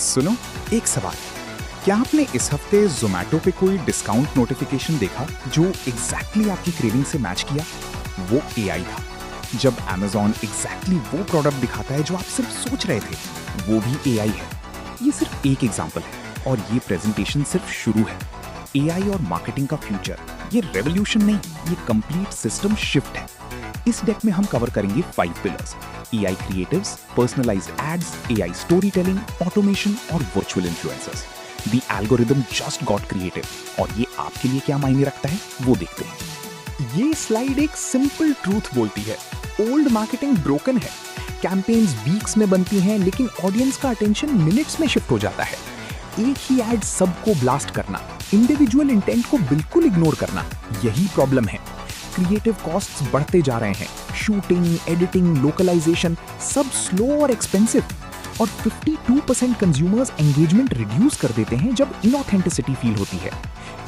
सुनो, एक सवाल। क्या आपने इस हफ्ते ज़ोमैटो पे कोई डिस्काउंट नोटिफिकेशन देखा जो एग्जैक्टली आपकी क्रेविंग से मैच किया? वो एआई था। जब Amazon एग्जैक्टली वो प्रोडक्ट दिखाता है जो आप सिर्फ सोच रहे थे, वो भी एआई है। ये सिर्फ एक एग्जांपल है और ये प्रेजेंटेशन सिर्फ शुरू है। एआई और मार्केटिंग का फ्यूचर, ये रेवोल्यूशन नहीं, ये कंप्लीट सिस्टम शिफ्ट है। इस डेक में हम कवर करेंगे 5 pillars: AI creatives, personalised ads, AI storytelling, automation और virtual influencers. The algorithm just got creative. और ये आपके लिए क्या मायने रखता है, वो देखते हैं। ये स्लाइड एक सिंपल ट्रूथ बोलती है, ओल्ड मार्केटिंग ब्रोकन है। कैंपेन्स वीक्स में बनती हैं, लेकिन ऑडियंस का अटेंशन मिनट्स में शिफ्ट हो जाता है। एक ही एड सबको ब्लास्ट करना, इंडिविजुअल इंटेंट को बिल्कुल इग्नोर करना, यही प्रॉब्लम है। क्रिएटिव कॉस्ट्स बढ़ते जा रहे हैं, शूटिंग, एडिटिंग, लोकलाइजेशन सब स्लो और एक्सपेंसिव। और 52% कंज्यूमर्स एंगेजमेंट रिड्यूस कर देते हैं जब इनऑथेंटिसिटी फील होती है।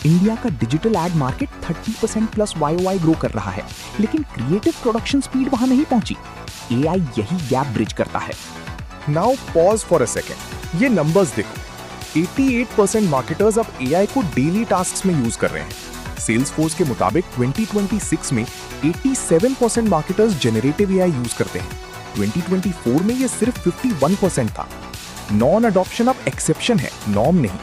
इंडिया का digital ad market 30% plus YOY grow कर रहा है, लेकिन क्रिएटिव प्रोडक्शन स्पीड वहां नहीं पहुंची। एआई यही गैप ब्रिज करता है। Now pause for a second, ये नंबर्स देखो। 88% मार्केटर्स अब एआई को डेली टास्क्स में यूज कर रहे हैं। सेल्सफोर्स के मुताबिक 2026 में 87% मार्केटर्स जेनरेटिव एआई यूज करते हैं। 2024 में ये सिर्फ 51% था। नॉन अडॉप्शन अब एक्सेप्शन है, नॉर्म नहीं।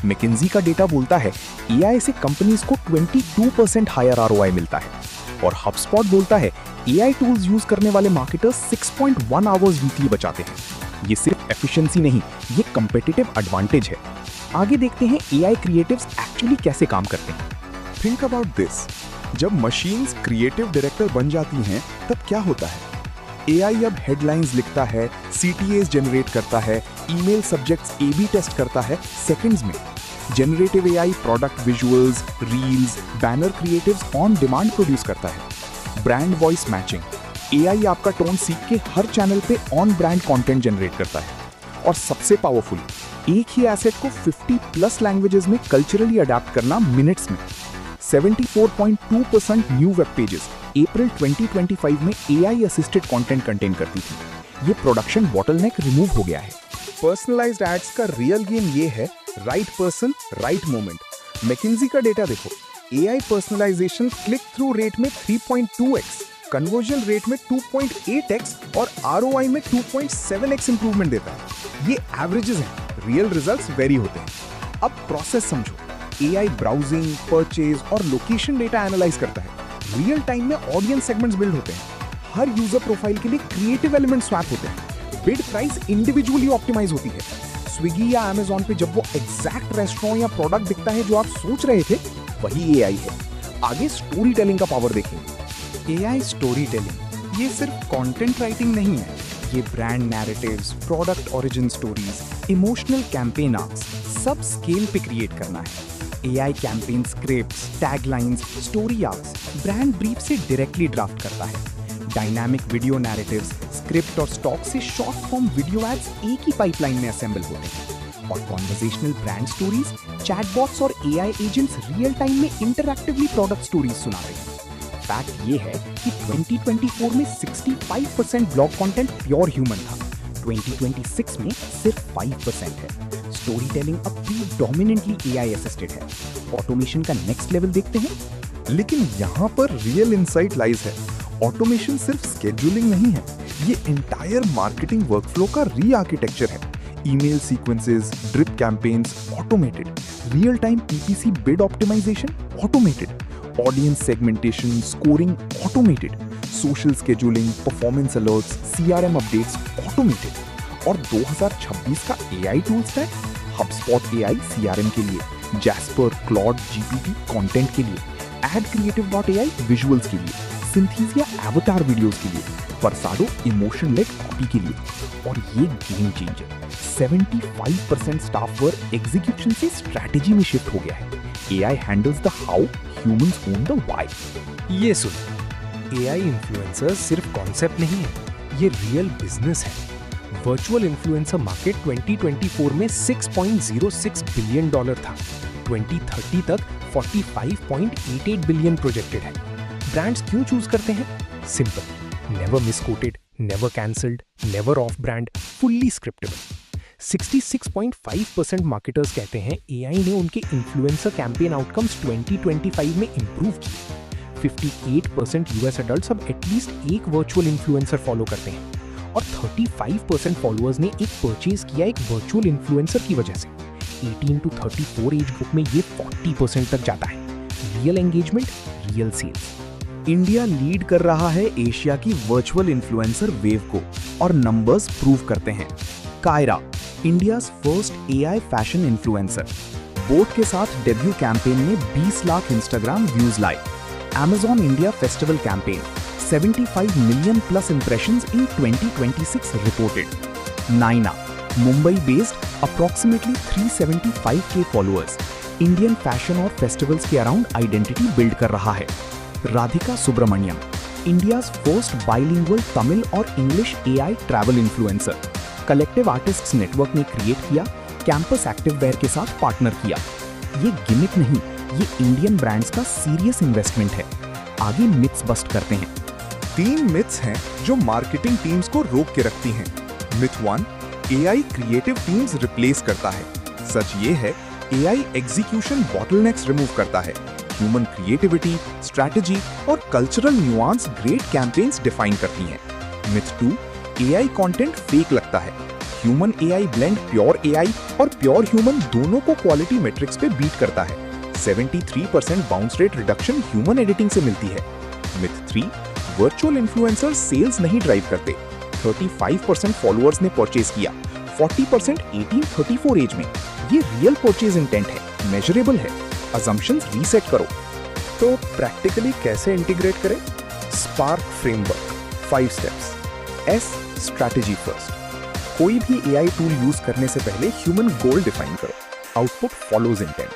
मैकिन्जी का डेटा बोलता है एआई से कंपनीज को 22% हायर ROI मिलता है। और हबस्पॉट बोलता है एआई टूल्स यूज करने वाले मार्केटर्स 6.1 आवर्स वीकली बचाते हैं। ये सिर्फ एफिशिएंसी नहीं, ये कंपेटिटिव एडवांटेज है। आगे देखते हैं एआई क्रिएटिव्स एक्चुअली कैसे काम करते हैं। थिंक अबाउट दिस, जब मशीन्स क्रिएटिव डायरेक्टर बन जाती हैं, तब क्या होता है? एआई अब हेडलाइंस लिखता है, CTAs जनरेट करता है, ईमेल सब्जेक्ट्स AB टेस्ट करता है सेकंड्स में। Generative AI product visuals, reels, banner creatives on demand produce करता है। ब्रांड वॉइस मैचिंग, एआई आपका टोन सीख के हर चैनल पे ऑन ब्रांड कंटेंट जनरेट करता है। और सबसे पावरफुल, एक ही एसेट को 50+ लैंग्वेजेस में कल्चरली अडैप्ट करना मिनट्स में। 74.2% न्यू वेब पेजेस अप्रैल 2025 में एआई असिस्टेड कंटेंट कंटेन करती थी। ये प्रोडक्शन बॉटलनेक रिमूव हो गया है। पर्सनलाइज्ड एड्स का रियल गेम ये है, right person right moment. McKinsey का डेटा देखो, AI personalisation click through rate में 3.2x, कन्वर्जन रेट में 2.8x और ROI में 2.7x इंप्रूवमेंट देता है। ये एवरेजेस हैं, रियल रिजल्ट्स वेरी होते हैं। अब प्रोसेस समझो, एआई ब्राउजिंग, परचेज और लोकेशन डेटा एनालाइज करता है। रियल टाइम में ऑडियंस सेगमेंट्स बिल्ड होते हैं। हर यूजर प्रोफाइल के लिए क्रिएटिव एलिमेंट स्वैप होते हैं। बिड प्राइस इंडिविजुअली ऑप्टिमाइज होती है। स्विगी या Amazon पे जब वो एग्जैक्ट रेस्टोरेंट या प्रोडक्ट दिखता है जो आप सोच रहे थे, वही एआई है। आगे स्टोरी टेलिंग का पावर देखेंगे। एआई स्टोरी टेलिंग, ये सिर्फ कंटेंट राइटिंग नहीं है, ये brand narratives, product origin stories, emotional campaign arcs सब स्केल पे क्रिएट करना है। AI campaign scripts, taglines, story arcs brand brief से डायरेक्टली ड्राफ्ट करता है। डायनामिक वीडियो नैरेटिव्स, स्क्रिप्ट और स्टॉक से शॉर्ट फॉर्म वीडियो एड्स एक ही पाइपलाइन में असेंबल होते हैं। और कॉन्वर्सेशनल ब्रांड स्टोरीज, चैटबॉट्स और एआई एजेंट्स रियल टाइम में इंटरैक्टिवली प्रोडक्ट स्टोरीज सुना रहे हैं। फैक्ट ये है कि 2024 में 65% ब्लॉग कंटेंट प्योर ह्यूमन था, 2026 में सिर्फ 5% है। स्टोरी टेलिंग अब प्रीडोमिनेंटली एआई असिस्टेड है। ऑटोमेशन का नेक्स्ट लेवल देखते हैं। लेकिन यहाँ पर रियल इंसाइट लाइज है। ऑटोमेशन सिर्फ स्केड्यूलिंग नहीं है, ये एंटायर मार्केटिंग वर्कफ्लो का री-आर्किटेक्चर है। Email sequences, drip campaigns automated, real time PPC bid optimisation automated, audience segmentation, scoring automated, social scheduling, performance alerts, CRM updates automated. और 2026 का AI tool stack, HubSpot AI CRM के लिए, jasper, Claude GPT content के लिए, AdCreative.ai visuals के लिए, synaesthesia एवतार videos के लिए, वर्साडो इमोशन लेड कॉपी के लिए। और ये game changer, 75% staff work execution से स्ट्रैटेजी में शिफ्ट हो गया है। AI handles the how, humans own the why. ये सुन, एआई इन्फ्लुएंसर सिर्फ कॉन्सेप्ट नहीं है, ये रियल बिजनेस है। वर्चुअल इन्फ्लुएंसर मार्केट 2024 में $6.06 बिलियन था। 2030 तक 45.88 बिलियन प्रोजेक्टेड है। ब्रांड्स क्यों चूज करते हैं? Simple, never misquoted, never cancelled, never off brand, fully scriptable. 66.5% marketers कहते हैं एआई ने उनके इन्फ्लुएंसर कैंपेन आउटकम्स 2025 में इंप्रूव किए। 58% यूएस एडल्ट्स अब एटलीस्ट एक वर्चुअल इन्फ्लुएंसर फॉलो करते हैं और 35% फॉलोअर्स ने एक परचेज किया एक वर्चुअल इन्फ्लुएंसर की वजह से। 18 to 34 एज ग्रुप में ये 40% तक जाता है। Real engagement, real sales. India lead कर रहा है एशिया की वर्चुअल इन्फ्लुएंसर वेव को और नंबर्स प्रूव करते हैं। Kyra, India's first AI fashion influencer, boAt के साथ डेब्यू कैंपेन में 20 लाख इंस्टाग्राम व्यूज लाए। Amazon India festival campaign 75 million plus impressions in 2026 reported. Naina, Mumbai based approximately 375K followers, Indian fashion और फेस्टिवल्स के अराउंड आइडेंटिटी बिल्ड कर रहा है। Radhika Subramaniam, India's first bilingual Tamil और English AI travel influencer, collective artists network ने create किया, Campus activewear के साथ पार्टनर किया। ये गिमिक नहीं, ये इंडियन ब्रांड्स का सीरियस इन्वेस्टमेंट है। आगे मिथ्स बस्ट करते हैं। 3 मिथ्स हैं जो मार्केटिंग टीम्स को रोक के रखती हैं। Myth 1, AI creative teams replace करता है। सच ये है, एआई एग्जीक्यूशन बॉटलनेक्स रिमूव करता है। ह्यूमन क्रिएटिविटी, स्ट्रैटेजी और cultural nuance great campaigns define करती हैं। मिथ 2, एआई कंटेंट फेक लगता है। Human AI blend pure AI और प्योर ह्यूमन दोनों को क्वालिटी मेट्रिक्स पे बीट करता है। 73% bounce rate reduction human editing से मिलती है। मिथ 3, वर्चुअल इन्फ्लुएंसर सेल्स नहीं ड्राइव करते। 35% फॉलोअर्स ने परचेज किया, 40% 18-34 एज में। ये रियल परचेज इंटेंट है, मेजरेबल है। असम्पशंस रीसेट करो। तो प्रैक्टिकली कैसे इंटीग्रेट करें? Spark framework, 5 steps. S, strategy first. कोई भी एआई टूल यूज करने से पहले ह्यूमन गोल डिफाइन करो। Output follows intent.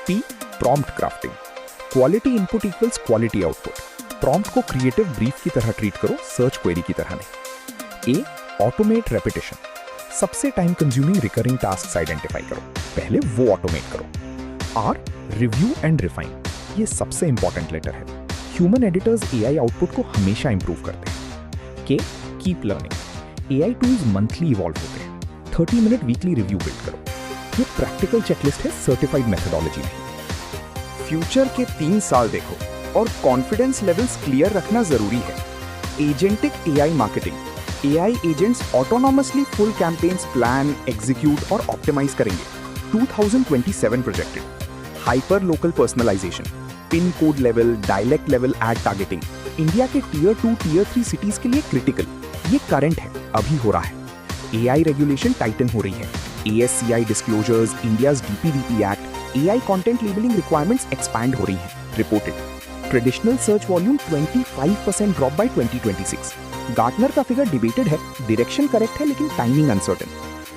P, prompt crafting. Quality input equals quality output. Prompt को क्रिएटिव ब्रीफ की तरह ट्रीट करो, सर्च क्वेरी की तरह नहीं। A, automate repetition. सबसे time consuming recurring task identify करो, पहले वो ऑटोमेट करो। R, review and refine. ये सबसे इंपॉर्टेंट लेटर है। ह्यूमन एडिटर्स एआई आउटपुट को हमेशा इंप्रूव करते हैं। K, keep learning. AI tools monthly evolve होते हैं। 30 मिनट वीकली रिव्यू बिल्ड करो। ये प्रैक्टिकल चेकलिस्ट है, सर्टिफाइड मेथोडोलॉजी नहीं। फ्यूचर के 3 साल देखो और कॉन्फिडेंस लेवल्स क्लियर रखना जरूरी है। Agentic AI marketing. AI agents autonomously full campaigns plan, execute और ऑप्टिमाइज करेंगे। 2027 projected. Hyper local personalisation, pin code level, dialect level ad targeting, India के टियर 2, टियर 3 सिटीज के लिए क्रिटिकल। ये करंट है, अभी हो रहा है। एआई रेगुलेशन टाइटन हो रही है। ASCI disclosures, India's DPDP act, AI content labelling requirements expand हो रही हैं। Reported. Traditional search volume 25% drop by 2026। Gartner का फिगर डिबेटेड है, डायरेक्शन करेक्ट है लेकिन टाइमिंग अनसर्टेन।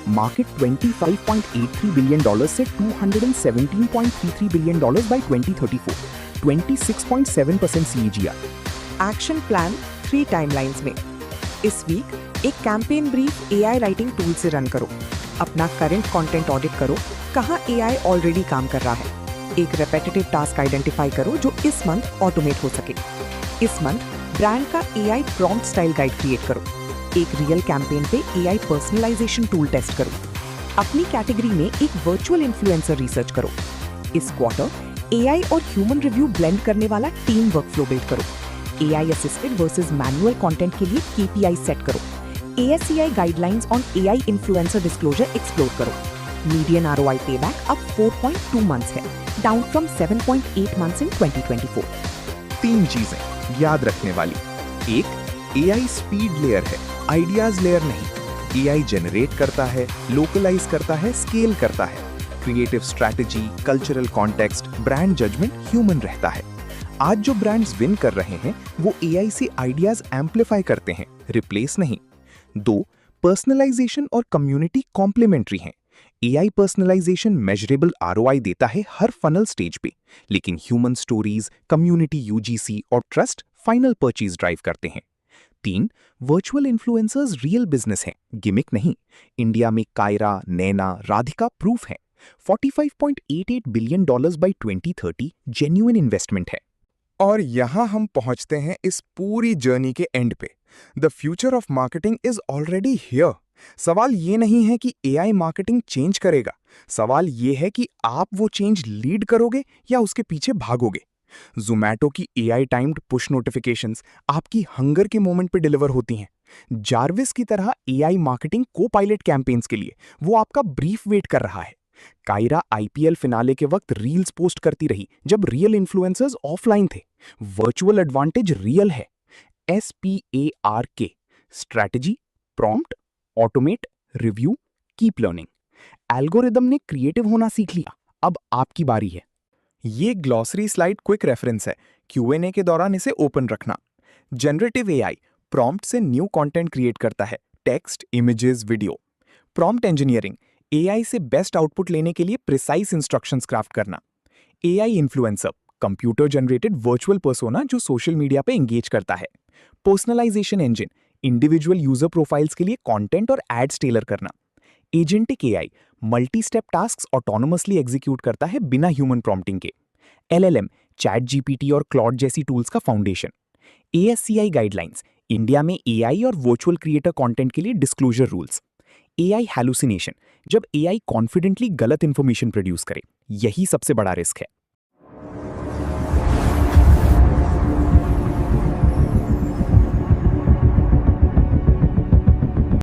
मार्केट $25.83 बिलियन से $217.33 billion bye 2034, 26.7% CAGR। Action plan 3 timelines में। इस वीक एक campaign brief AI writing tool से रन करो। अपना करंट कंटेंट ऑडिट करो, कहाँ एआई ऑलरेडी काम कर रहा है। एक रेपेटिटिव टास्क आइडेंटिफाई करो जो इस मंथ ऑटोमेट हो सके। इस मंथ ब्रांड का AI prompt style guide create करो। एक रियल कैंपेन पे एआई पर्सनलाइजेशन टूल टेस्ट करो। अपनी कैटेगरी में एक वर्चुअल इन्फ्लुएंसर रिसर्च करो। इस क्वार्टर एआई और ह्यूमन रिव्यू ब्लेंड करने वाला टीम वर्कफ्लो बिल्ड करो। AI assisted versus manual content के लिए KPI सेट करो। ASCI guidelines on AI influencer disclosure explore करो। मीडियन ROI पेबैक अब 4.2 मंथ्स है, डाउन फ्रॉम 7.8 मंथ्स इन 2024। 3 चीजें याद रखने वाली। 1, एआई स्पीड लेयर है, आइडियाज लेयर नहीं। एआई जनरेट करता है, लोकलाइज करता है, स्केल करता है। Creative strategy, cultural context, brand judgement human रहता है। आज जो ब्रांड्स विन कर रहे हैं वो एआई से आइडियाज एम्पलीफाई करते हैं, रिप्लेस नहीं। 2, पर्सनलाइजेशन और कम्युनिटी कॉम्प्लीमेंट्री हैं। एआई पर्सनलाइजेशन मेजरेबल ROI देता है हर फनल स्टेज पे, लेकिन ह्यूमन स्टोरीज, कम्युनिटी UGC और ट्रस्ट फाइनल परचेज ड्राइव करते हैं। 3, वर्चुअल इन्फ्लुएंसर्स रियल बिजनेस हैं, गिमिक नहीं। इंडिया में कायरा, नैना, राधिका प्रूफ है। $45.88 बिलियन बाय 2030 जेन्युइन इन्वेस्टमेंट है। और यहां हम पहुंचते हैं इस पूरी जर्नी के एंड पे। The future of marketing is already here सवाल ये नहीं है कि एआई मार्केटिंग चेंज करेगा, सवाल ये है कि आप वो चेंज लीड करोगे या उसके पीछे भागोगे। ज़ोमैटो की एआई टाइम्ड पुश नोटिफिकेशंस आपकी हंगर के मोमेंट पे डिलीवर होती हैं। जार्विस की तरह एआई मार्केटिंग को पायलट कैंपेन्स के लिए वो आपका ब्रीफ वेट कर रहा है। कायरा आईपीएल फिनाले के वक्त रील्स पोस्ट करती रही जब रियल इन्फ्लुएंसर्स ऑफलाइन थे। वर्चुअल एडवांटेज रियल है। SPARK strategy, prompt, automate, review, keep learning. Algorithm ने क्रिएटिव होना सीख लिया, अब आपकी बारी है। ये ग्लॉसरी स्लाइड क्विक रेफरेंस है, Q&A के दौरान इसे ओपन रखना। जनरेटिव एआई प्रॉम्प्ट से न्यू कंटेंट क्रिएट करता है, text, images, video. Prompt engineering AI से बेस्ट आउटपुट लेने के लिए प्रिसाइज इंस्ट्रक्शंस क्राफ्ट करना। AI influencer computer generated virtual persona जो सोशल मीडिया पे एंगेज करता है। Personalisation engine individual user profiles के लिए कंटेंट और एड्स टेलर करना। Agentic AI multi step tasks autonomously execute करता है बिना ह्यूमन प्रॉम्प्टिंग के। LLM चैट जीपीटी और क्लॉड जैसी टूल्स का फाउंडेशन। ASCI गाइडलाइंस इंडिया में एआई और वर्चुअल क्रिएटर कंटेंट के लिए डिस्क्लोजर रूल्स। एआई हैलुसिनेशन जब एआई कॉन्फिडेंटली गलत इंफॉर्मेशन प्रोड्यूस करे, यही सबसे बड़ा रिस्क है।